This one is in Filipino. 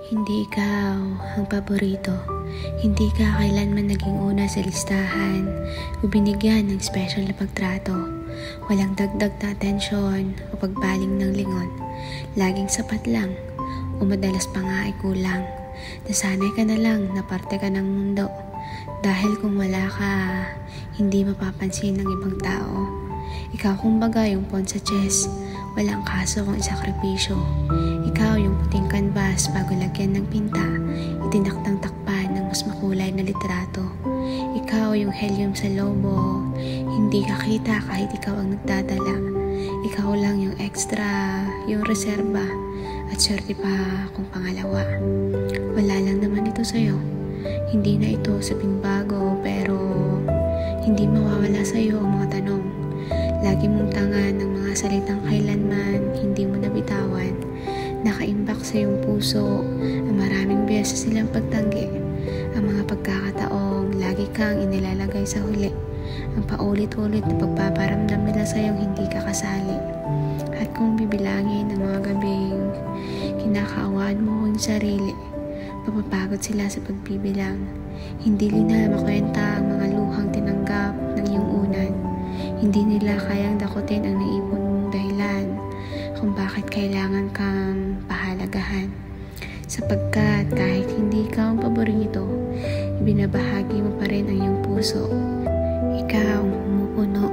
Hindi ikaw ang paborito. Hindi ka kailanman naging una sa listahan o binigyan ng special na pagtrato. Walang dagdag na atensyon o pagbaling ng lingon. Laging sapat lang o madalas pa nga ay kulang. Nasanay ka na lang na parte ka ng mundo. Dahil kung wala ka, hindi mapapansin ng ibang tao. Ikaw kumbaga yung pawn sa chess, walang kaso kung isakripisyo. Ikaw yung puting canvas bago lagyan ng pinta, itinakdang takpan ng mas makulay na litrato. Ikaw yung helium sa lobo, hindi ka kita kahit ikaw ang nagdadala. Ikaw lang yung extra, yung reserba, at swerte pa kung pangalawa. Wala lang naman ito sa'yo. Hindi na ito sabing bago, pero hindi mawawala sa'yo ang mga tanong. Lagi mong tangan ng mga salitang kailanman hindi mo nabitawan. Nakaimbak sa iyong puso ang maraming beses silang pagtanggi. Ang mga pagkakataong lagi kang inilalagay sa huli. Ang paulit-ulit na pagpaparamdam nila sa iyong hindi ka kasali. At kung bibilangin ang mga gabing kinakaawaan mo ang sarili, mapapagod sila sa pagbibilang. Hindi nila makwenta ang mga luhang tinanggap ng iyong unan. Hindi nila kayang dakutin ang naipon mong dahilan kung bakit kailangan kang pahalagahan. Sapagkat kahit hindi ka ang paborito, ibinabahagi mo pa rin ang iyong puso. Ikaw ang pumupuno